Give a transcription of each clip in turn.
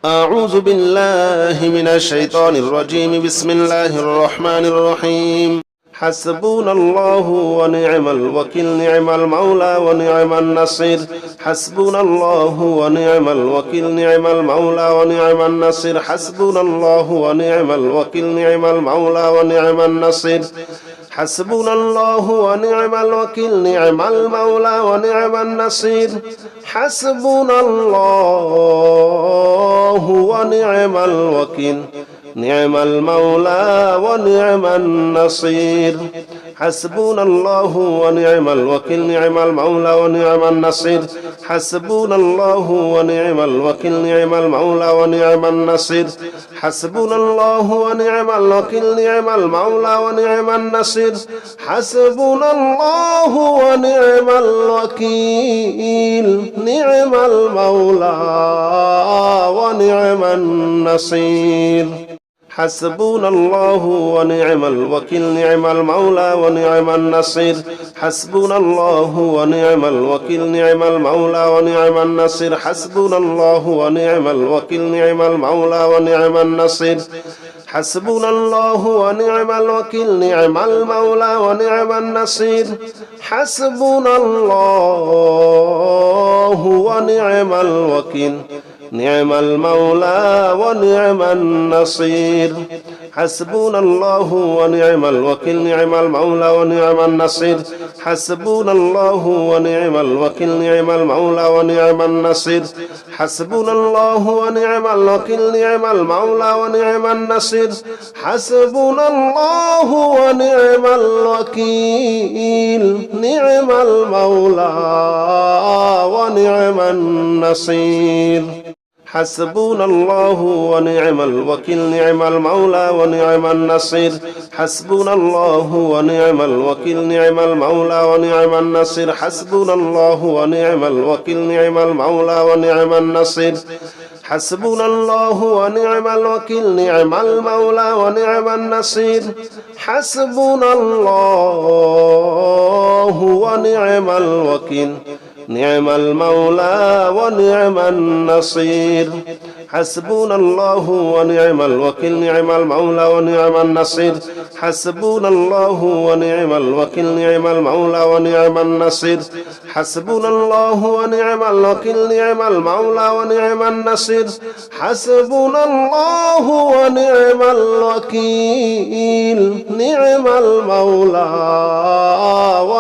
أعوذ بالله من الشيطان الرجيم بسم الله الرحمن الرحيم حسبنا الله ونعم الوكيل نعم المولى ونعم النصير حسبنا الله ونعم الوكيل نعم المولى ونعم النصير حسبنا الله ونعم الوكيل نعم المولى ونعم النصير حسبنا الله ونعم الوكيل نعم المولى ونعم النصير حسبنا الله ونعم الوكيل نعم المولى ونعم النصير حسبنا الله ونعم الوكيل نعم المولى ونعم النصير حسبنا الله ونعم الوكيل نعم المولى ونعم النصير حسبنا الله ونعم الوكيل نعم المولى ونعم النصير حسبنا الله ونعم الوكيل نعم المولى ونعم النصير حسبنا الله ونعم الوكيل نعم المولى ونعم النصير حسبنا الله ونعم الوكيل نعم المولى ونعم النصير حسبنا الله ونعم الوكيل نعم المولى ونعم النصير حسبنا الله ونعم الوكيل نعم المولى ونعم النصير حسبنا الله ونعم الوكيل نعم المولى ونعم النصير حسبنا الله ونعم الوكيل نعم المولى ونعم النصير حسبنا الله ونعم الوكيل نعم المولى ونعم النصير حسبنا الله ونعم الوكيل نعم المولى ونعم النصير حسبنا الله ونعم الوكيل نعم المولى ونعم النصير حسبنا الله ونعم الوكيل نعم المولى ونعم النصير حسبنا الله ونعم الوكيل نعم المولى ونعم النصير حسبنا الله ونعم الوكيل نعم المولى ونعم النصير حسبنا الله ونعم الوكيل نعم المولى ونعم النصير حسبنا الله ونعم الوكيل نعم المولى ونعم النصير حسبنا الله ونعم الوكيل نعم المولى ونعم النصير حسبنا الله ونعم الوكيل نعم المولى ونعم النصير حسبنا الله ونعم الوكيل نعم المولى ونعم النصير حسبنا الله ونعم الوكيل نعم المولى ونعم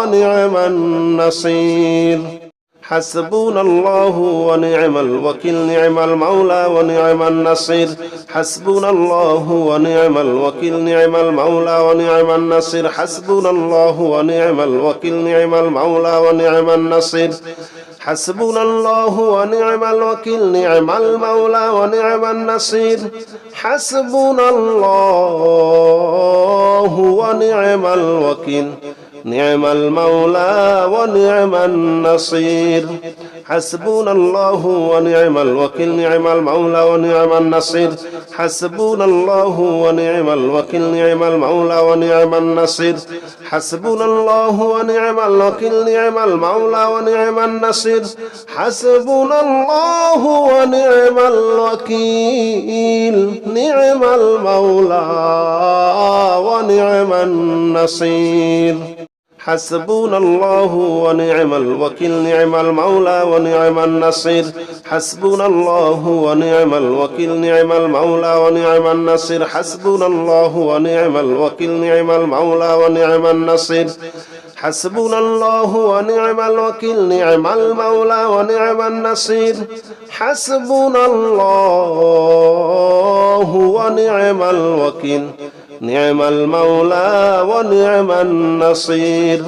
النصير حسبنا الله ونعم الوكيل نعم المولى ونعم النصير حسبنا الله ونعم الوكيل نعم المولى ونعم النصير حسبنا الله ونعم الوكيل نعم المولى ونعم النصير حسبنا الله ونعم الوكيل نعم المولى ونعم النصير حسبنا الله ونعم الوكيل نعم المولى ونعم النصير حسبنا الله ونعم الوكيل نعم المولى ونعم النصير حسبنا الله ونعم الوكيل نعم المولى ونعم النصير حسبنا الله ونعم الوكيل نعم المولى ونعم النصير حسبنا الله ونعم الوكيل نعم المولى ونعم النصير حسبنا الله ونعم الوكيل نعم المولى ونعم النصير حسبنا الله ونعم الوكيل نعم المولى ونعم النصير حسبنا الله ونعم الوكيل نعم المولى ونعم النصير حسبنا الله ونعم الوكيل نعم المولى ونعم النصير حسبنا الله ونعم الوكيل نعم المولى ونعم النصير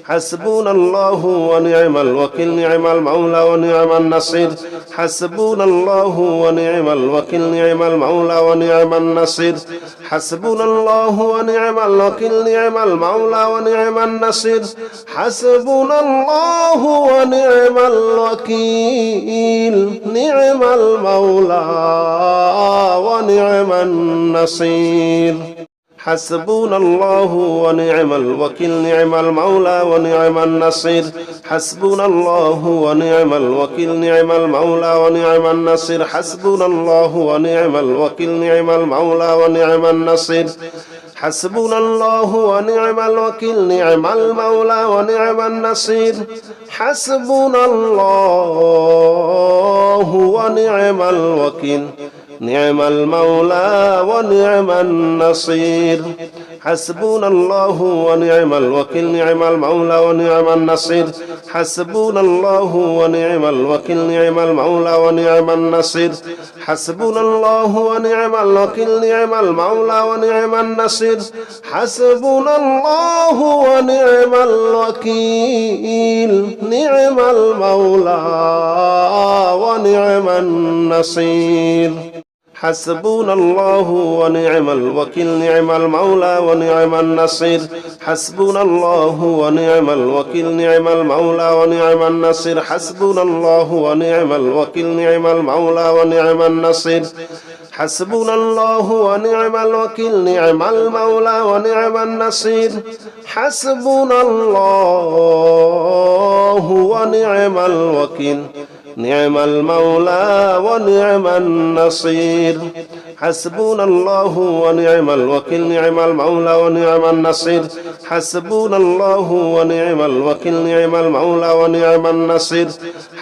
حسبنا الله ونعم الوكيل نعم المولى ونعم النصير حسبنا الله ونعم الوكيل نعم المولى ونعم النصير حسبنا الله ونعم الوكيل نعم المولى ونعم النصير حسبنا الله ونعم الوكيل نعم المولى ونعم النصير حسبنا الله ونعم الوكيل نعم المولى ونعم النصير حسبنا الله ونعم الوكيل نعم المولى ونعم النصير حسبنا الله ونعم الوكيل نعم المولى ونعم النصير حسبنا الله ونعم الوكيل نعم المولى ونعم النصير حسبنا الله ونعم الوكيل نعم المولى ونعم النصير حسبنا الله ونعم الوكيل نعم المولى ونعم النصير حسبنا الله ونعم الوكيل نعم المولى ونعم النصير حسبنا الله ونعم الوكيل نعم المولى ونعم النصير حسبنا الله ونعم الوكيل نعم المولى ونعم النصير حسبنا الله ونعم الوكيل نعم المولى ونعم النصير حسبنا الله ونعم الوكيل نعم المولى ونعم النصير حسبنا الله ونعم الوكيل نعم المولى ونعم النصير حسبنا الله ونعم الوكيل نعم المولى ونعم النصير حسبنا الله ونعم الوكيل نعم المولى ونعم النصير حسبنا الله ونعم الوكيل نعم المولى ونعم النصير حسبنا الله ونعم الوكيل نعم المولى ونعم النصير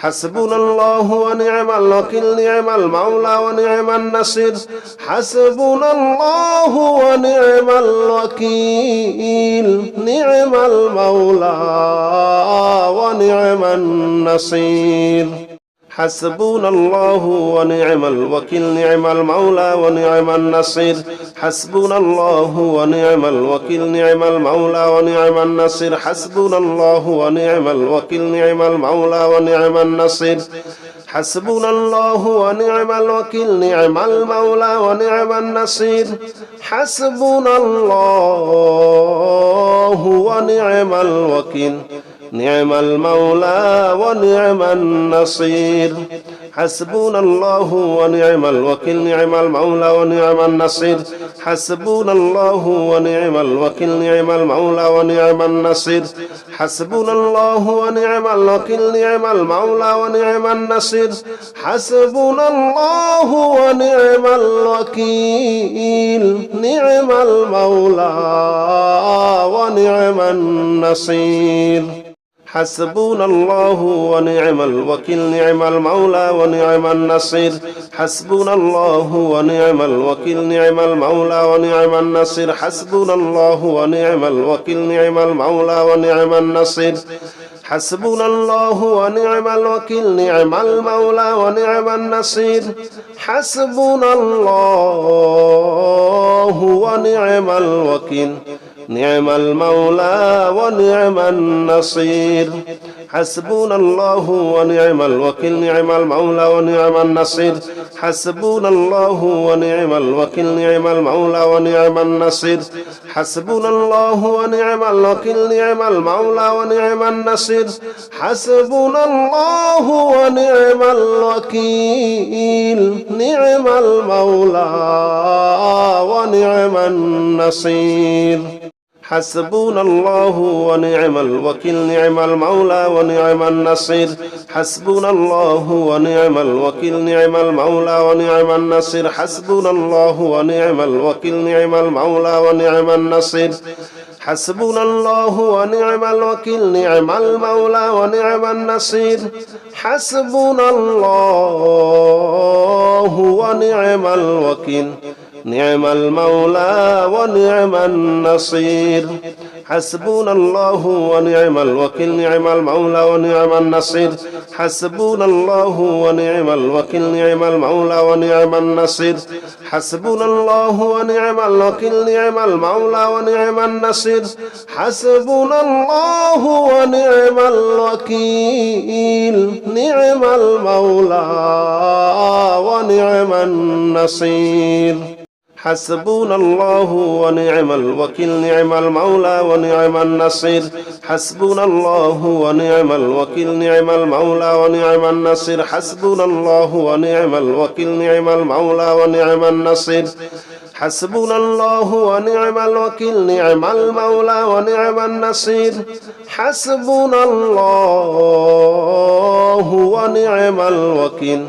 حسبنا الله ونعم الوكيل نعم المولى ونعم النصير حسبنا الله ونعم الوكيل نعم المولى ونعم النصير حسبنا الله ونعم الوكيل نعم المولى ونعم النصير حسبنا الله ونعم الوكيل نعم المولى ونعم النصير حسبنا الله ونعم الوكيل نعم المولى ونعم النصير حسبنا الله ونعم الوكيل نعم المولى ونعم النصير حسبنا الله ونعم الوكيل نعم المولى ونعم النصير حسبنا الله ونعم الوكيل نعم المولى ونعم النصير حسبنا الله ونعم الوكيل نعم المولى ونعم النصير حسبنا الله ونعم الوكيل نعم المولى ونعم النصير حسبنا الله ونعم الوكيل نعم المولى ونعم النصير حسبنا الله ونعم الوكيل نعم المولى ونعم النصير حسبنا الله ونعم الوكيل نعم المولى ونعم النصير حسبنا الله ونعم الوكيل نعم المولى ونعم النصير حسبنا الله ونعم الوكيل نعم المولى ونعم النصير حسبنا الله ونعم الوكيل نعم المولى ونعم النصير حسبنا الله ونعم الوكيل نعم المولى ونعم النصير حسبنا الله ونعم الوكيل نعم المولى ونعم النصير حسبنا الله ونعم الوكيل نعم المولى ونعم النصير حسبنا الله ونعم الوكيل نعم المولى ونعم النصير حسبنا الله ونعم الوكيل نعم المولى ونعم النصير حسبنا الله ونعم الوكيل نعم المولى ونعم النصير حسبنا الله ونعم الوكيل نعم المولى ونعم النصير حسبنا الله ونعم الوكيل نعم المولى ونعم النصير حسبنا الله ونعم الوكيل نعم المولى ونعم النصير حسبنا الله ونعم الوكيل نعم المولى ونعم النصير حسبنا الله ونعم الوكيل نعم المولى ونعم النصير حسبنا الله ونعم الوكيل نعم المولى ونعم النصير حسبنا الله ونعم الوكيل نعم المولى ونعم النصير حسبنا الله ونعم الوكيل نعم المولى ونعم النصير حسبنا الله ونعم الوكيل نعم المولى ونعم النصير حسبنا الله ونعم الوكيل نعم المولى ونعم النصير حسبنا الله ونعم الوكيل نعم المولى ونعم النصير حسبنا الله ونعم الوكيل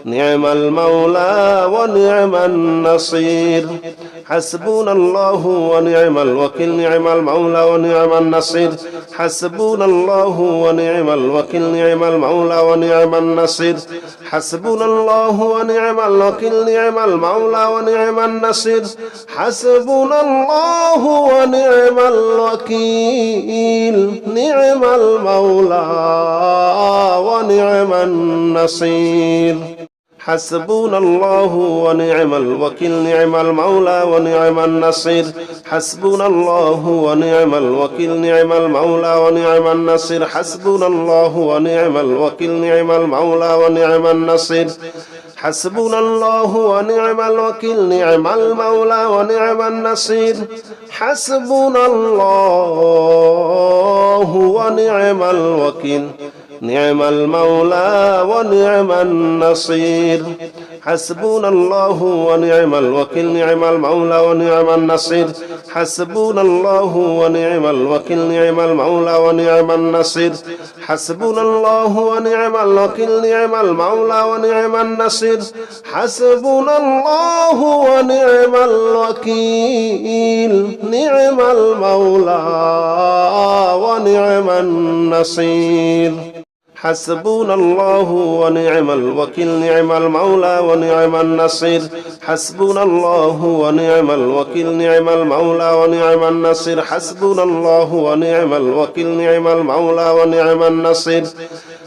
نعم المولى ونعم النصير حسبنا الله ونعم الوكيل نعم المولى ونعم النصير حسبنا الله ونعم الوكيل نعم المولى ونعم النصير حسبنا الله ونعم الوكيل نعم المولى ونعم النصير حسبنا الله ونعم الوكيل نعم المولى ونعم النصير حسبنا الله ونعم الوكيل نعم المولى ونعم النصير حسبنا الله ونعم الوكيل نعم المولى ونعم النصير حسبنا الله ونعم الوكيل نعم المولى ونعم النصير حسبنا الله ونعم الوكيل نعم المولى ونعم النصير حسبنا الله ونعم الوكيل نعم المولى ونعم النصير حسبنا الله ونعم الوكيل نعم المولى ونعم النصير حسبنا الله ونعم الوكيل نعم المولى ونعم النصير حسبنا الله ونعم الوكيل نعم المولى ونعم النصير حسبنا الله ونعم الوكيل نعم المولى ونعم النصير حسبنا الله ونعم الوكيل نعم المولى ونعم النصير حسبنا الله ونعم الوكيل نعم المولى ونعم النصير حسبنا الله ونعم الوكيل نعم المولى ونعم النصير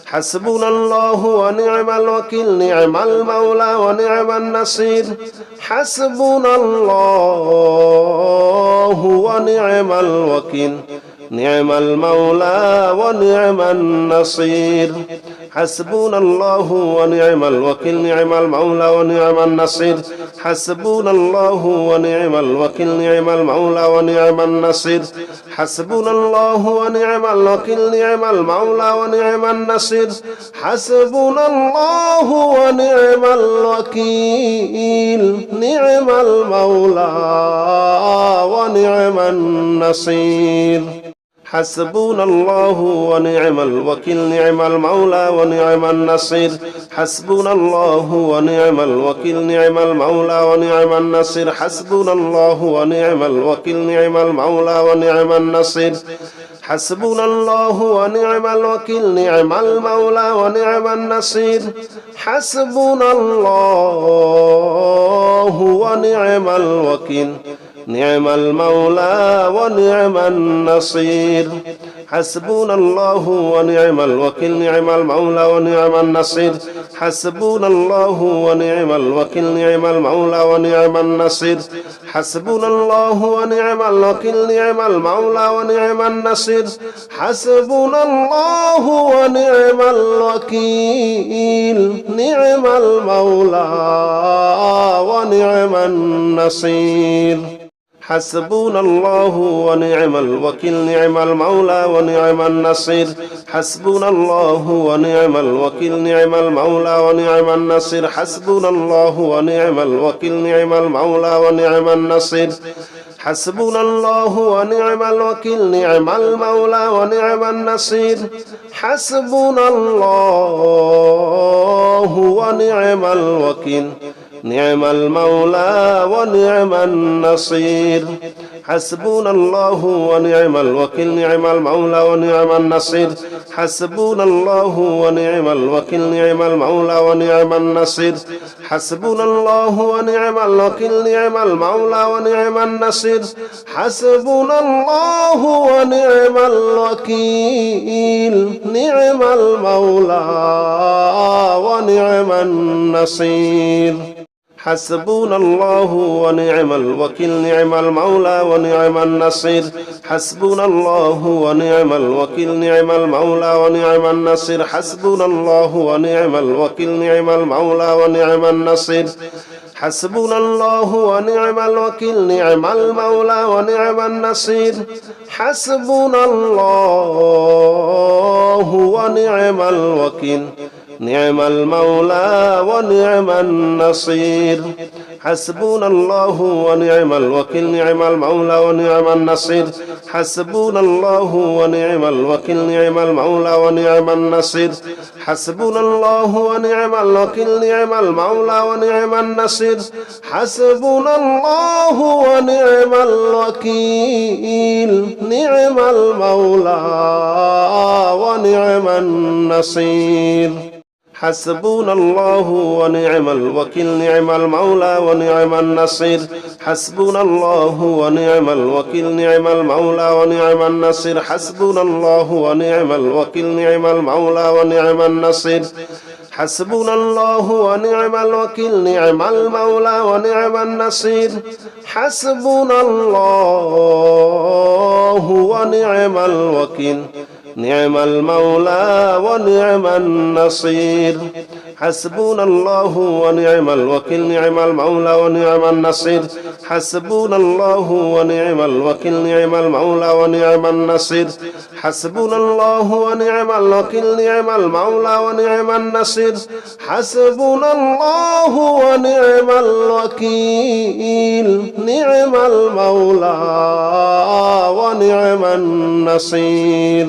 حسبنا الله ونعم الوكيل نعم المولى ونعم النصير حسبنا الله ونعم الوكيل نعم المولى ونعم النصير حسبنا الله ونعم الوكيل نعم المولى ونعم النصير حسبنا الله ونعم الوكيل نعم المولى ونعم النصير حسبنا الله ونعم الوكيل نعم المولى ونعم النصير حسبنا الله ونعم الوكيل نعم المولى ونعم النصير حسبنا الله ونعم الوكيل نعم المولى ونعم النصير حسبنا الله ونعم الوكيل نعم المولى ونعم النصير حسبنا الله ونعم الوكيل نعم المولى ونعم النصير حسبنا الله ونعم الوكيل نعم المولى ونعم النصير حسبنا الله ونعم الوكيل نعم المولى ونعم النصير حسبنا الله ونعم الوكيل نعم المولى ونعم النصير حسبنا الله ونعم الوكيل نعم المولى ونعم النصير حسبنا الله ونعم الوكيل نعم المولى ونعم النصير حسبنا الله ونعم الوكيل نعم المولى ونعم النصير حسبنا الله ونعم الوكيل نعم المولى ونعم النصير حسبنا الله ونعم الوكيل نعم المولى ونعم النصير حسبنا الله ونعم الوكيل نعم المولى ونعم النصير حسبنا الله ونعم الوكيل نعم المولى ونعم النصير حسبنا الله ونعم الوكيل نعم المولى ونعم النصير حسبنا الله ونعم الوكيل نعم المولى ونعم النصير حسبنا الله ونعم الوكيل نعم المولى ونعم النصير حسبنا الله ونعم الوكيل نعم المولى ونعم النصير حسبنا الله ونعم الوكيل نعم المولى ونعم النصير حسبنا الله ونعم الوكيل نعم المولى ونعم النصير حسبنا الله ونعم الوكيل نعم المولى ونعم النصير حسبنا الله ونعم الوكيل نعم المولى ونعم النصير حسبنا الله ونعم الوكيل نعم المولى ونعم النصير حسبنا الله ونعم الوكيل نعم المولى ونعم النصير حسبنا الله ونعم الوكيل نعم المولى ونعم النصير حسبنا الله ونعم الوكيل نعم المولى ونعم النصير حسبنا الله ونعم الوكيل نعم المولى ونعم النصير حسبنا الله ونعم الوكيل نعم المولى ونعم النصير حسبنا الله ونعم الوكيل نعم المولى ونعم النصير حسبنا الله ونعم الوكيل نعم المولى ونعم النصير حسبنا الله ونعم الوكيل نعم المولى ونعم النصير حسبنا الله ونعم الوكيل نعم المولى ونعم النصير حسبنا الله ونعم الوكيل نعم المولى ونعم النصير حسبنا الله ونعم الوكيل نعم المولى ونعم النصير حسبنا الله ونعم الوكيل نعم المولى ونعم النصير حسبنا الله ونعم الوكيل نعم المولى ونعم النصير حسبنا الله ونعم الوكيل نعم المولى ونعم النصير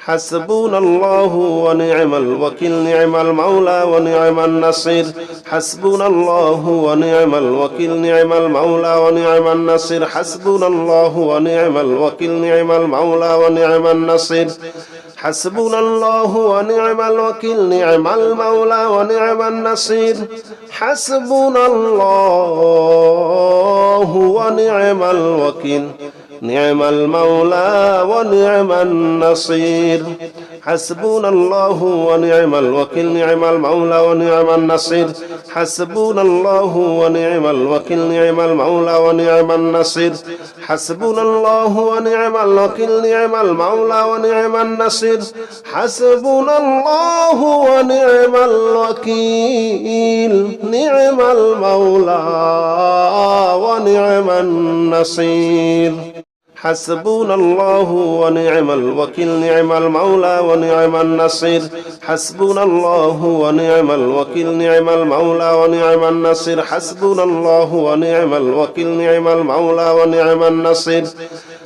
حسبنا الله ونعم الوكيل نعم المولى ونعم النصير حسبنا الله ونعم الوكيل نعم المولى ونعم النصير حسبنا الله ونعم الوكيل نعم المولى ونعم النصير حسبنا الله ونعم الوكيل نعم المولى ونعم النصير حسبنا الله ونعم الوكيل نعم المولى ونعم النصير حسبنا الله ونعم الوكيل نعم المولى ونعم النصير حسبنا الله ونعم الوكيل نعم المولى ونعم النصير حسبنا الله ونعم الوكيل نعم المولى ونعم النصير حسبنا الله ونعم الوكيل نعم المولى ونعم النصير حسبنا الله ونعم الوكيل نعم المولى ونعم النصير حسبنا الله ونعم الوكيل نعم المولى ونعم النصير حسبنا الله ونعم الوكيل نعم المولى ونعم النصير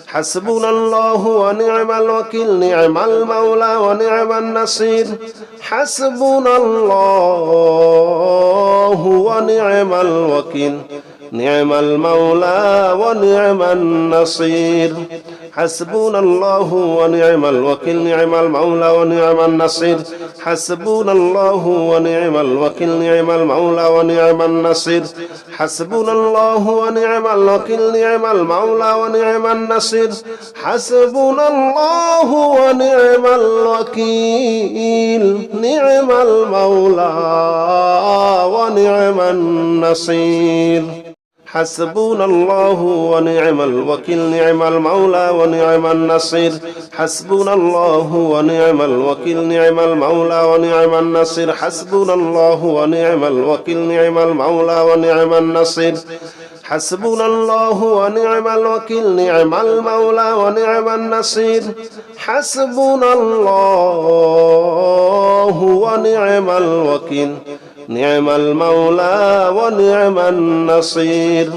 حسبنا الله ونعم الوكيل نعم المولى ونعم النصير حسبنا الله ونعم الوكيل نعم المولى ونعم النصير حسبنا الله ونعم الوكيل نعم المولى ونعم النصير حسبنا الله ونعم الوكيل نعم المولى ونعم النصير حسبنا الله ونعم الوكيل نعم المولى ونعم النصير حسبنا الله ونعم الوكيل نعم المولى ونعم النصير حسبنا الله ونعم الوكيل نعم المولى ونعم النصير حسبنا الله ونعم الوكيل نعم المولى ونعم النصير حسبنا الله ونعم الوكيل نعم المولى ونعم النصير حسبنا الله ونعم الوكيل نعم المولى ونعم النصير حسبنا الله ونعم الوكيل نعم المولى ونعم النصير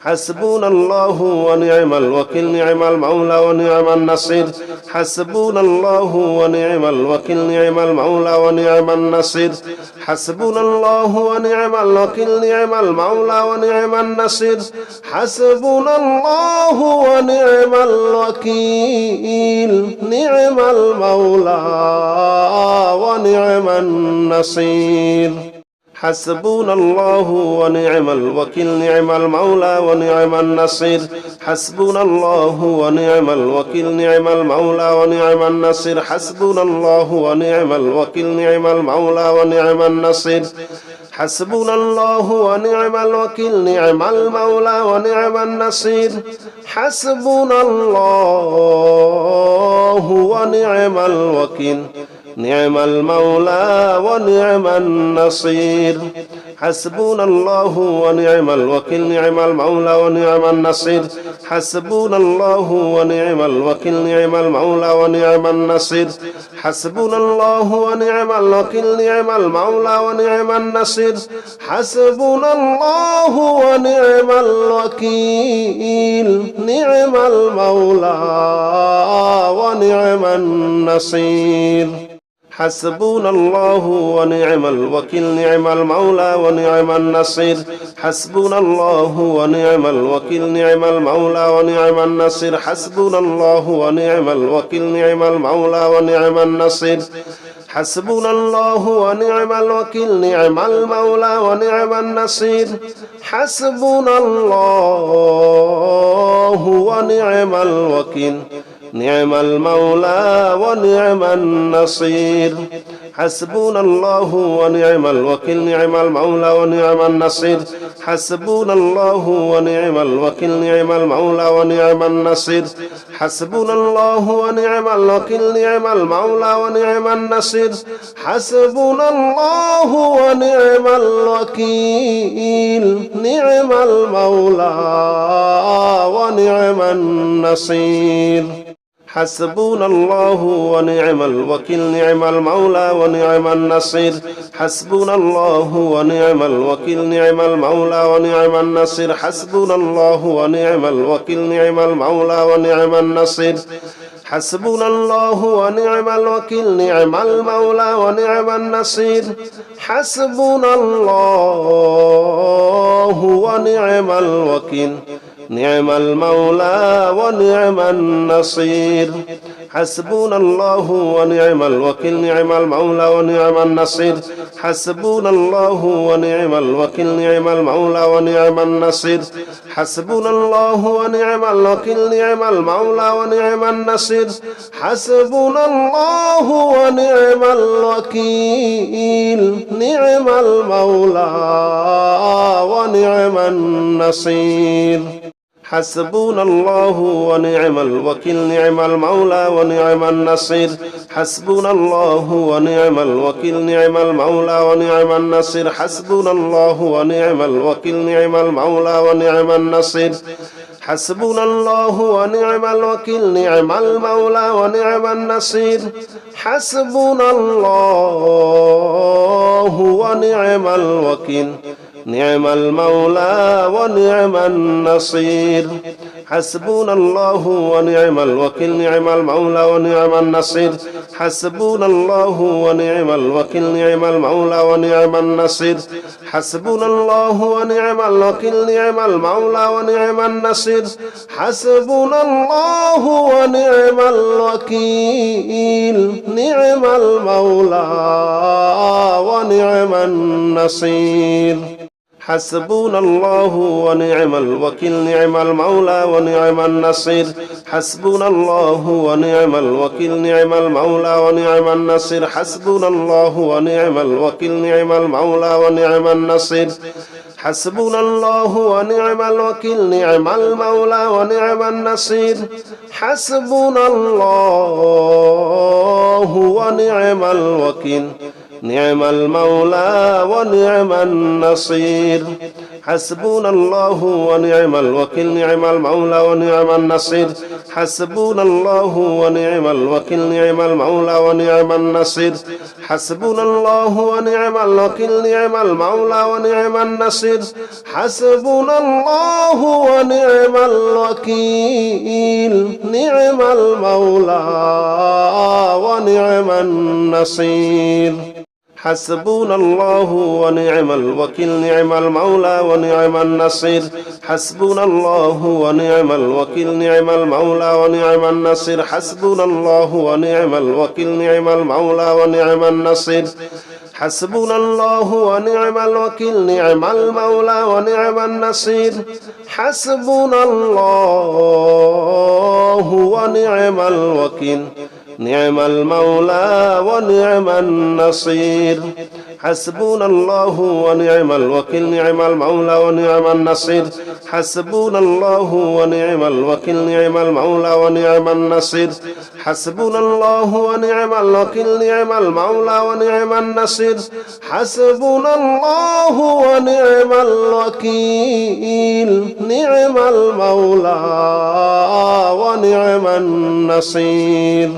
حسبنا الله ونعم الوكيل نعم المولى ونعم النصير حسبنا الله ونعم الوكيل نعم المولى ونعم النصير حسبنا الله ونعم الوكيل نعم المولى ونعم النصير حسبنا الله ونعم الوكيل نعم المولى ونعم النصير حسبنا الله ونعم الوكيل نعم المولى ونعم النصير حسبنا الله ونعم الوكيل نعم المولى ونعم النصير حسبنا الله ونعم الوكيل نعم المولى ونعم النصير حسبنا الله ونعم الوكيل نعم المولى ونعم النصير حسبنا الله ونعم الوكيل نعم المولى ونعم النصير حسبنا الله ونعم الوكيل نعم المولى ونعم النصير حسبنا الله ونعم الوكيل نعم المولى ونعم النصير حسبنا الله ونعم الوكيل نعم المولى ونعم النصير حسبنا الله ونعم الوكيل نعم المولى ونعم النصير حسبنا الله ونعم الوكيل نعم المولى ونعم النصير حسبنا الله ونعم الوكيل نعم المولى ونعم النصير حسبنا الله ونعم الوكيل نعم المولى ونعم النصير حسبنا الله ونعم الوكيل نعم المولى ونعم النصير حسبنا الله ونعم الوكيل نعم المولى ونعم النصير حسبنا الله ونعم الوكيل نعم المولى ونعم النصير حسبنا الله ونعم الوكيل نعم المولى ونعم النصير حسبنا الله ونعم الوكيل نعم المولى ونعم النصير حسبنا الله ونعم الوكيل نعم المولى ونعم النصير حسبنا الله ونعم الوكيل نعم المولى ونعم النصير حسبنا الله ونعم الوكيل نعم المولى ونعم النصير حسبنا الله ونعم الوكيل نعم المولى ونعم النصير حسبنا الله ونعم الوكيل نعم المولى ونعم النصير حسبنا الله ونعم الوكيل نعم المولى ونعم النصير حسبنا الله ونعم الوكيل نعم المولى ونعم النصير حسبنا الله ونعم الوكيل نعم المولى ونعم النصير حسبنا الله ونعم الوكيل نعم المولى ونعم النصير حسبنا الله ونعم الوكيل نعم المولى ونعم النصير حسبنا الله ونعم الوكيل نعم المولى ونعم النصير حسبنا الله ونعم الوكيل نعم المولى ونعم النصير حسبنا الله ونعم الوكيل نعم المولى ونعم النصير حسبنا الله ونعم الوكيل نعم المولى ونعم النصير حسبنا الله ونعم الوكيل نعم المولى ونعم النصير حسبنا الله ونعم الوكيل نعم المولى ونعم النصير حسبنا الله ونعم الوكيل نعم المولى ونعم النصير حسبنا الله ونعم الوكيل نعم المولى ونعم النصير حسبنا الله ونعم الوكيل نعم المولى ونعم النصير حسبنا الله ونعم الوكيل نعم المولى ونعم النصير حسبنا الله ونعم الوكيل نعم المولى ونعم النصير حسبنا الله ونعم الوكيل نعم المولى ونعم النصير حسبنا الله ونعم الوكيل نعم المولى ونعم النصير حسبنا الله ونعم الوكيل نعم المولى ونعم النصير حسبنا الله ونعم الوكيل نعم المولى ونعم النصير حسبنا الله ونعم الوكيل نعم المولى ونعم النصير حسبنا الله ونعم الوكيل نعم المولى ونعم النصير حسبنا الله ونعم الوكيل نعم المولى ونعم النصير حسبنا الله ونعم الوكيل نعم المولى ونعم النصير حسبنا الله ونعم الوكيل نعم المولى ونعم النصير حسبنا الله ونعم الوكيل نعم المولى ونعم النصير حسبنا الله ونعم الوكيل نعم المولى ونعم النصير حسبنا الله ونعم الوكيل نعم المولى ونعم النصير حسبنا الله ونعم الوكيل نعم المولى ونعم النصير حسبنا الله ونعم الوكيل نعم المولى ونعم النصير حسبنا الله ونعم الوكيل نعم المولى ونعم النصير حسبنا الله ونعم الوكيل نعم المولى ونعم النصير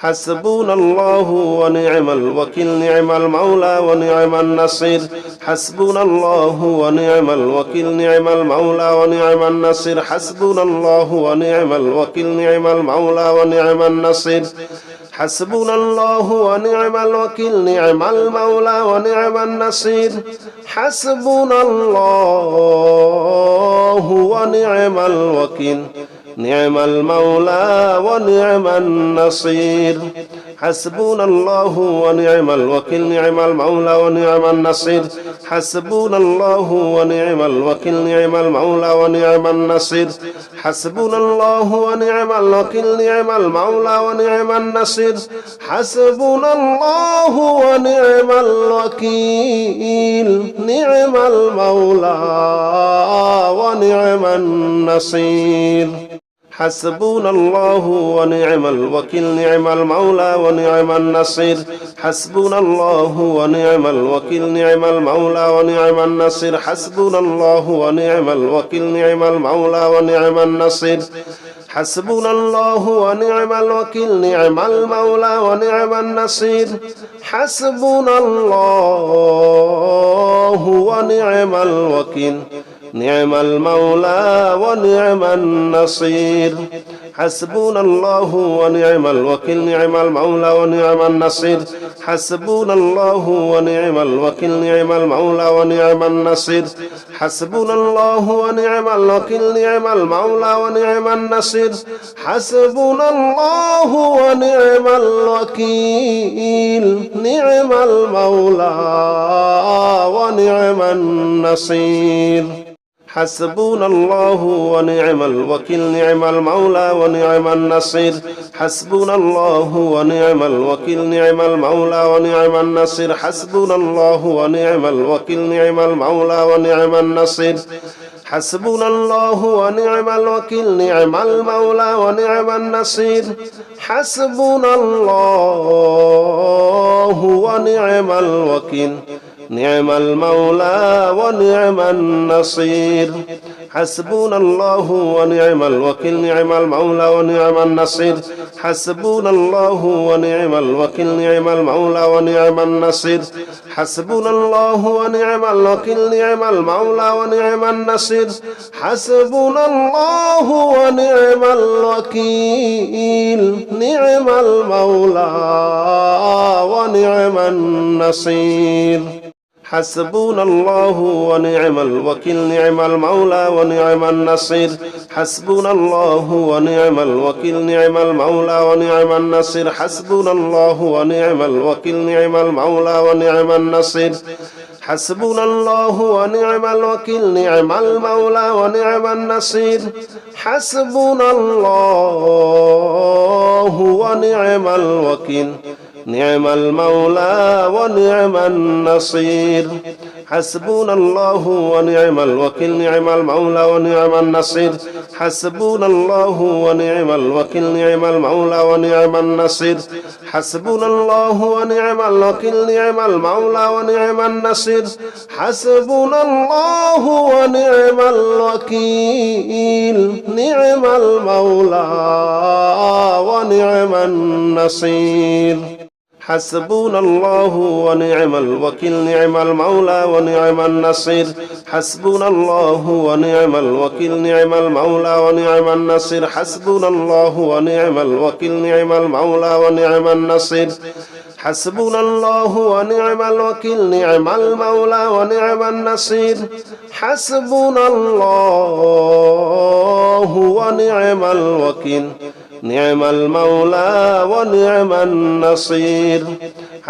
حسبنا الله ونعم الوكيل نعم المولى ونعم النصير حسبنا الله ونعم الوكيل نعم المولى ونعم النصير حسبنا الله ونعم الوكيل نعم المولى ونعم النصير حسبنا الله ونعم الوكيل نعم المولى ونعم النصير حسبنا الله ونعم الوكيل نعم المولى ونعم النصير حسبنا الله ونعم الوكيل نعم المولى ونعم النصير حسبنا الله ونعم الوكيل نعم المولى ونعم النصير حسبنا الله ونعم الوكيل نعم المولى ونعم النصير حسبنا الله ونعم الوكيل نعم المولى ونعم النصير حسبنا الله ونعم الوكيل نعم المولى ونعم النصير حسبنا الله ونعم الوكيل نعم المولى ونعم النصير حسبنا الله ونعم الوكيل نعم المولى ونعم النصير حسبنا الله ونعم الوكيل نعم المولى ونعم النصير حسبنا الله ونعم الوكيل نعم المولى ونعم النصير حسبنا الله ونعم الوكيل نعم المولى ونعم النصير حسبنا الله ونعم الوكيل نعم المولى ونعم النصير حسبنا الله ونعم الوكيل نعم المولى ونعم النصير حسبنا الله ونعم الوكيل نعم المولى ونعم النصير حسبنا الله ونعم الوكيل نعم المولى ونعم النصير حسبنا الله ونعم الوكيل نعم المولى ونعم النصير حسبنا الله ونعم الوكيل نعم المولى ونعم النصير حسبنا الله ونعم الوكيل نعم المولى ونعم النصير حسبنا الله ونعم الوكيل نعم المولى ونعم النصير حسبنا الله ونعم الوكيل نعم المولى ونعم النصير حسبنا الله ونعم الوكيل نعم المولى ونعم النصير حسبنا الله ونعم الوكيل نعم المولى ونعم النصير حسبنا الله ونعم الوكيل نعم المولى ونعم النصير حسبنا الله ونعم الوكيل نعم المولى ونعم النصير حسبنا الله ونعم الوكيل نعم المولى ونعم النصير حسبنا الله ونعم الوكيل نعم المولى ونعم النصير حسبنا الله ونعم الوكيل نعم المولى ونعم النصير حسبنا الله ونعم الوكيل نعم المولى ونعم النصير حسبنا الله ونعم الوكيل نعم المولى ونعم النصير حسبنا الله ونعم الوكيل نعم المولى ونعم النصير حسبنا الله ونعم الوكيل نعم المولى ونعم النصير حسبنا الله ونعم الوكيل نعم المولى ونعم النصير حسبنا الله ونعم الوكيل نعم المولى ونعم النصير حسبنا الله ونعم الوكيل نعم المولى ونعم النصير حسبنا الله ونعم الوكيل نعم المولى ونعم النصير حسبنا الله ونعم الوكيل نعم المولى ونعم النصير حسبنا الله ونعم الوكيل نعم المولى ونعم النصير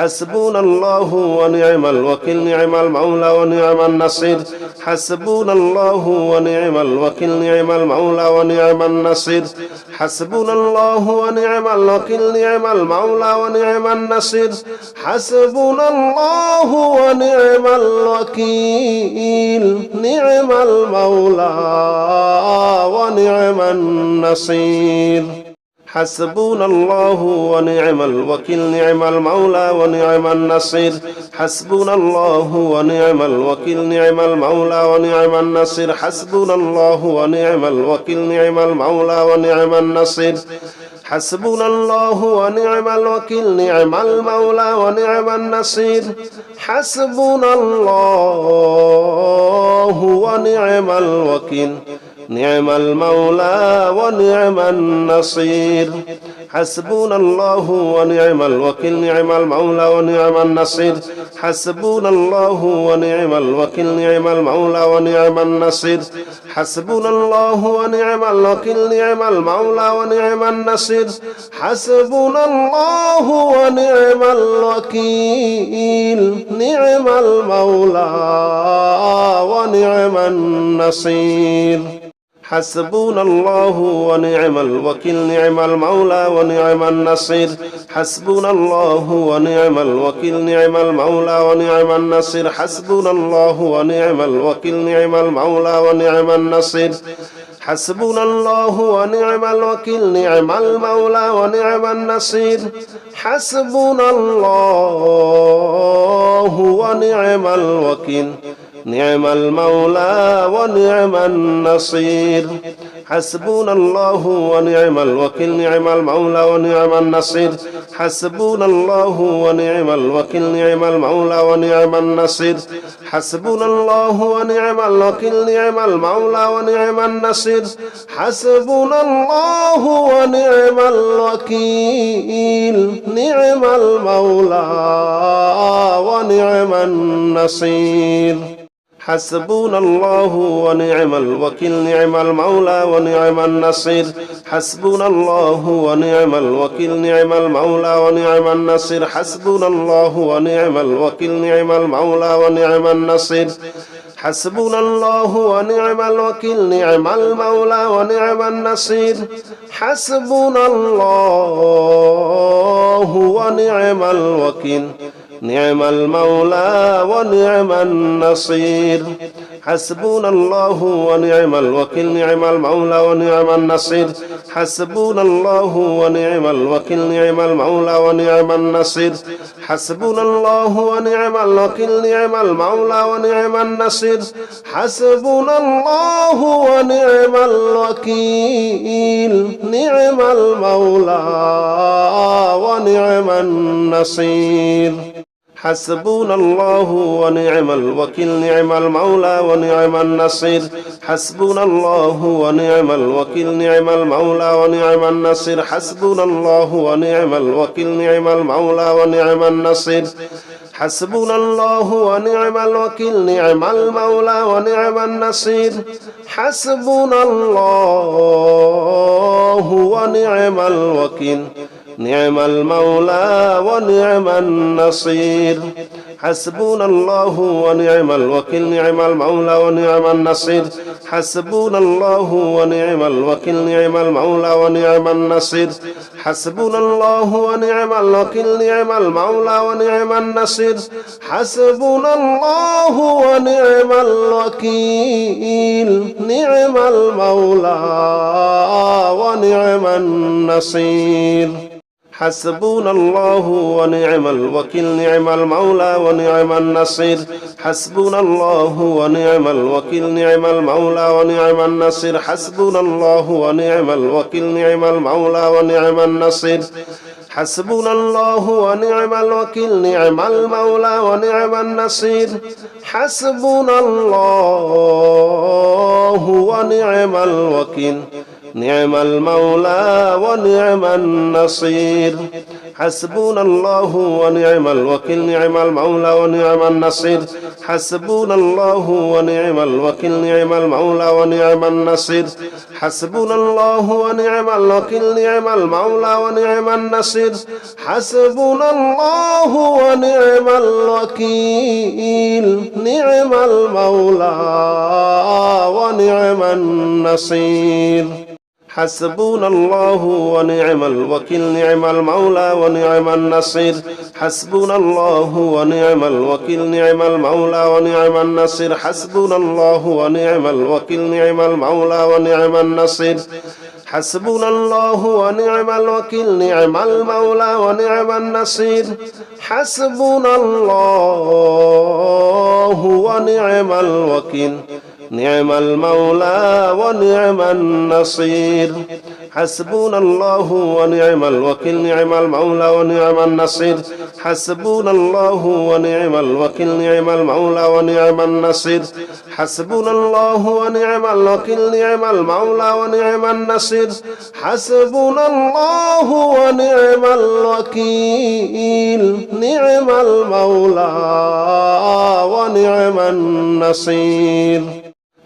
حسبنا الله ونعم الوكيل نعم المولى ونعم النصير حسبنا الله ونعم الوكيل نعم المولى ونعم النصير حسبنا الله ونعم الوكيل نعم المولى ونعم النصير حسبنا الله ونعم الوكيل نعم المولى ونعم النصير حسبنا الله ونعم الوكيل نعم المولى ونعم النصير حسبنا الله ونعم الوكيل نعم المولى ونعم النصير حسبنا الله ونعم الوكيل نعم المولى ونعم النصير حسبنا الله ونعم الوكيل نعم المولى ونعم النصير حسبنا الله ونعم الوكيل نعم المولى ونعم النصير حسبنا الله ونعم الوكيل نعم المولى ونعم النصير حسبنا الله ونعم الوكيل نعم المولى ونعم النصير حسبنا الله ونعم الوكيل نعم المولى ونعم النصير حسبنا الله ونعم الوكيل نعم المولى ونعم النصير حسبنا الله ونعم الوكيل نعم المولى ونعم النصير حسبنا الله ونعم الوكيل نعم المولى ونعم النصير حسبنا الله ونعم الوكيل نعم المولى ونعم النصير حسبنا الله ونعم الوكيل نعم المولى ونعم النصير حسبنا الله ونعم الوكيل نعم المولى ونعم النصير حسبنا الله ونعم الوكيل نعم المولى ونعم النصير حسبنا الله ونعم الوكيل نعم المولى ونعم النصير حسبنا الله ونعم الوكيل نعم المولى ونعم النصير حسبنا الله ونعم الوكيل نعم المولى ونعم النصير حسبنا الله ونعم الوكيل نعم المولى ونعم النصير حسبنا الله ونعم الوكيل نعم المولى ونعم النصير حسبنا الله ونعم الوكيل نعم المولى ونعم النصير حسبنا الله ونعم الوكيل نعم المولى ونعم النصير حسبنا الله ونعم الوكيل نعم المولى ونعم النصير حسبنا الله ونعم الوكيل نعم المولى ونعم النصير حسبنا الله ونعم الوكيل نعم المولى ونعم النصير حسبنا الله ونعم الوكيل نعم المولى ونعم النصير حسبنا الله ونعم الوكيل نعم المولى ونعم النصير حسبنا الله ونعم الوكيل نعم المولى ونعم النصير حسبنا الله ونعم الوكيل نعم المولى ونعم النصير حسبنا الله ونعم الوكيل نعم المولى ونعم النصير حسبنا الله ونعم الوكيل نعم المولى ونعم النصير حسبنا الله ونعم الوكيل نعم المولى ونعم النصير حسبنا الله ونعم الوكيل نعم المولى ونعم النصير حسبنا الله ونعم الوكيل نعم المولى ونعم النصير حسبنا الله ونعم الوكيل نعم المولى ونعم النصير حسبنا الله ونعم الوكيل نعم المولى ونعم النصير حسبنا الله ونعم الوكيل نعم المولى ونعم النصير حسبنا الله ونعم الوكيل نعم المولى ونعم النصير حسبنا الله ونعم الوكيل نعم المولى ونعم النصير حسبنا الله ونعم الوكيل نعم المولى ونعم النصير حسبنا الله ونعم الوكيل نعم المولى ونعم النصير حسبنا الله ونعم الوكيل نعم المولى ونعم النصير حسبنا الله ونعم الوكيل نعم المولى ونعم النصير حسبنا الله ونعم الوكيل نعم المولى ونعم النصير حسبنا الله ونعم الوكيل نعم المولى ونعم النصير حسبنا الله ونعم الوكيل نعم المولى ونعم النصير حسبنا الله ونعم الوكيل نعم المولى ونعم النصير حسبنا الله ونعم الوكيل نعم المولى ونعم النصير حسبنا الله ونعم الوكيل نعم المولى ونعم النصير حسبنا الله ونعم الوكيل نعم المولى ونعم النصير حسبنا الله ونعم الوكيل نعم المولى ونعم النصير حسبنا الله ونعم الوكيل نعم المولى ونعم النصير حسبنا الله ونعم الوكيل نعم المولى ونعم النصير حسبنا الله ونعم الوكيل نعم المولى ونعم النصير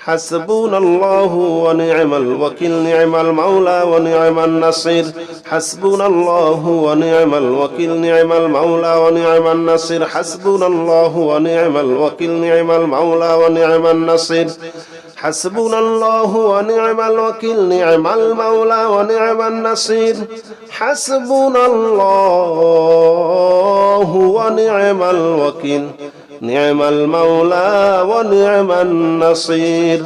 حسبنا الله ونعم الوكيل نعم المولى ونعم النصير حسبنا الله ونعم الوكيل نعم المولى ونعم النصير حسبنا الله ونعم الوكيل نعم المولى ونعم النصير حسبنا الله ونعم الوكيل نعم المولى ونعم النصير حسبنا الله ونعم الوكيل نعم المولى ونعم النصير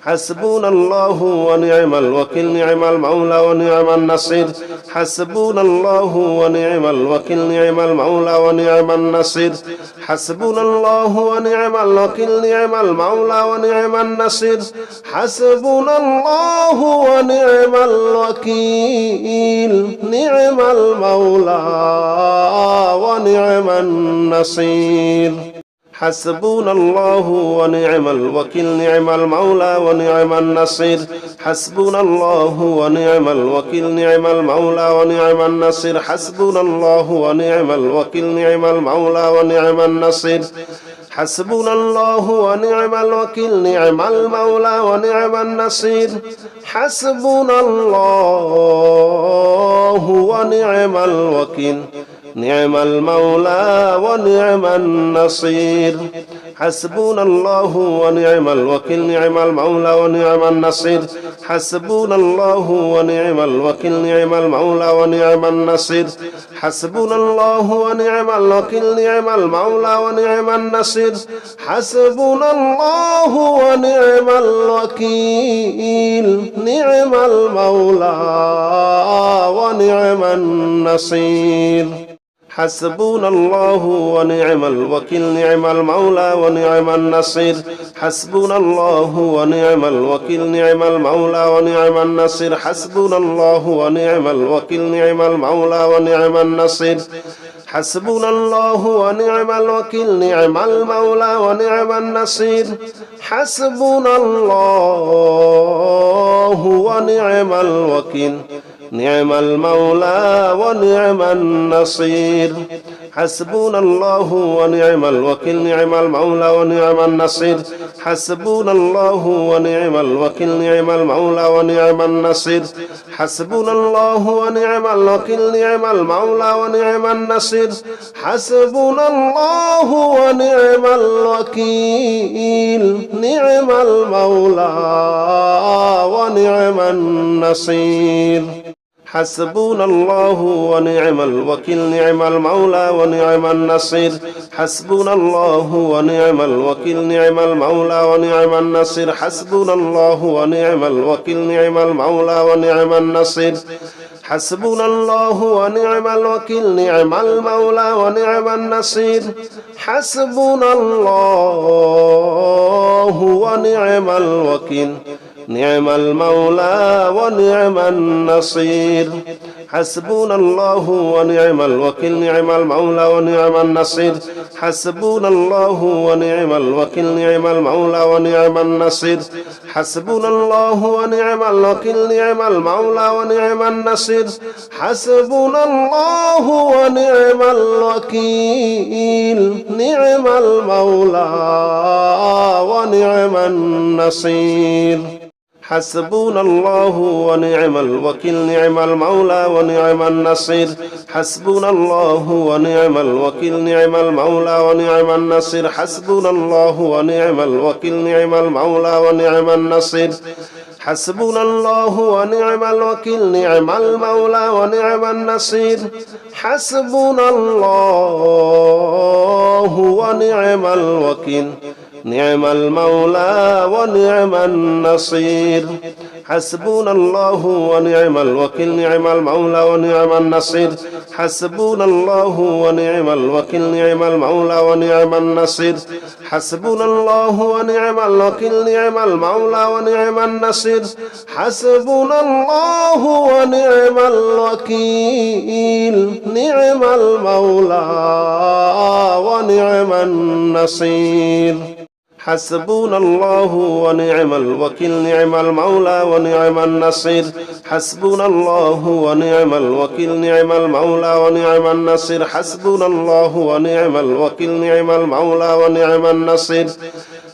حسبنا الله ونعم الوكيل نعم المولى ونعم النصير حسبنا الله ونعم الوكيل نعم المولى ونعم النصير حسبنا الله ونعم الوكيل نعم المولى ونعم النصير حسبنا الله ونعم الوكيل نعم المولى ونعم النصير حسبنا الله ونعم الوكيل نعم المولى ونعم النصير حسبنا الله ونعم الوكيل نعم المولى ونعم النصير حسبنا الله ونعم الوكيل نعم المولى ونعم النصير حسبنا الله ونعم الوكيل نعم المولى ونعم النصير حسبنا الله ونعم الوكيل نعم المولى ونعم النصير حسبنا الله ونعم الوكيل نعم المولى ونعم النصير حسبنا الله ونعم الوكيل نعم المولى ونعم النصير حسبنا الله ونعم الوكيل نعم المولى ونعم النصير حسبنا الله ونعم الوكيل نعم المولى ونعم النصير حسبنا الله ونعم الوكيل نعم المولى ونعم النصير حسبنا الله ونعم الوكيل نعم المولى ونعم النصير حسبنا الله ونعم الوكيل نعم المولى ونعم النصير حسبنا الله ونعم الوكيل نعم المولى ونعم النصير حسبنا الله ونعم الوكيل نعم المولى ونعم النصير حسبنا الله ونعم الوكيل نعم المولى ونعم النصير حسبنا الله ونعم الوكيل نعم المولى ونعم النصير حسبنا الله ونعم الوكيل نعم المولى ونعم النصير حسبنا الله ونعم الوكيل نعم المولى ونعم النصير حسبنا الله ونعم الوكيل نعم المولى ونعم النصير حسبنا الله ونعم الوكيل نعم المولى ونعم النصير حسبنا الله ونعم الوكيل نعم المولى ونعم النصير حسبنا الله ونعم الوكيل نعم المولى ونعم النصير حسبنا الله ونعم الوكيل نعم المولى ونعم النصير حسبنا الله ونعم الوكيل نعم المولى ونعم النصير حسبنا الله ونعم الوكيل نعم المولى ونعم النصير حسبنا الله ونعم الوكيل نعم المولى ونعم النصير حسبنا الله ونعم الوكيل نعم المولى ونعم النصير حسبنا الله ونعم الوكيل نعم المولى ونعم النصير حسبنا الله ونعم الوكيل نعم المولى ونعم النصير حسبنا الله ونعم الوكيل نعم المولى ونعم النصير حسبنا الله ونعم الوكيل نعم المولى ونعم النصير حسبنا الله ونعم الوكيل نعم المولى ونعم النصير حسبنا الله ونعم الوكيل نعم المولى ونعم النصير حسبنا الله ونعم الوكيل نعم المولى ونعم النصير حسبنا الله ونعم الوكيل نعم المولى ونعم النصير حسبنا الله ونعم الوكيل نعم المولى ونعم النصير حسبنا الله ونعم الوكيل نعم المولى ونعم النصير حسبنا الله ونعم الوكيل نعم المولى ونعم النصير حسبنا الله ونعم الوكيل نعم المولى ونعم النصير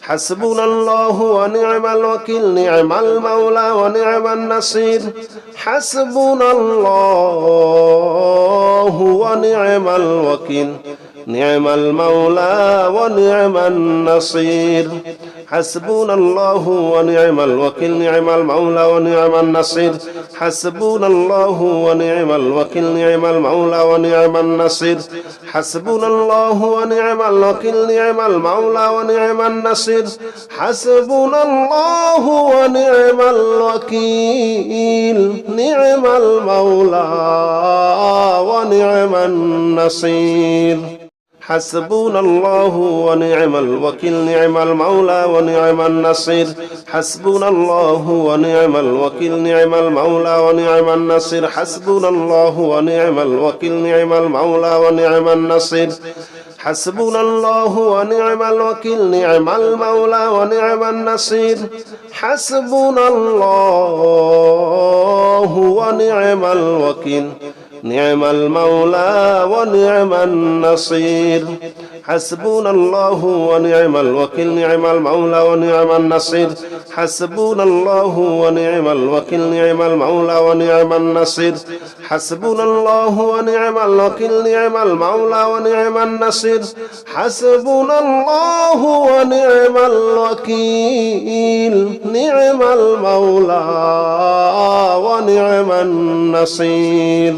حسبنا الله ونعم الوكيل نعم المولى ونعم النصير حسبنا الله ونعم الوكيل نعم المولى ونعم النصير حسبنا الله ونعم الوكيل نعم المولى ونعم النصير حسبنا الله ونعم الوكيل نعم المولى ونعم النصير حسبنا الله ونعم الوكيل نعم المولى ونعم النصير حسبنا الله ونعم الوكيل نعم المولى ونعم النصير حسبنا الله ونعم الوكيل نعم المولى ونعم النصير حسبنا الله ونعم الوكيل نعم المولى ونعم النصير حسبنا الله ونعم الوكيل نعم المولى ونعم النصير حسبنا الله ونعم الوكيل نعم المولى ونعم النصير حسبنا الله ونعم الوكيل نعم المولى ونعم النصير حسبنا الله ونعم الوكيل نعم المولى ونعم النصير حسبنا الله ونعم الوكيل نعم المولى ونعم النصير حسبنا الله ونعم الوكيل نعم المولى ونعم النصير حسبنا الله ونعم الوكيل نعم المولى ونعم النصير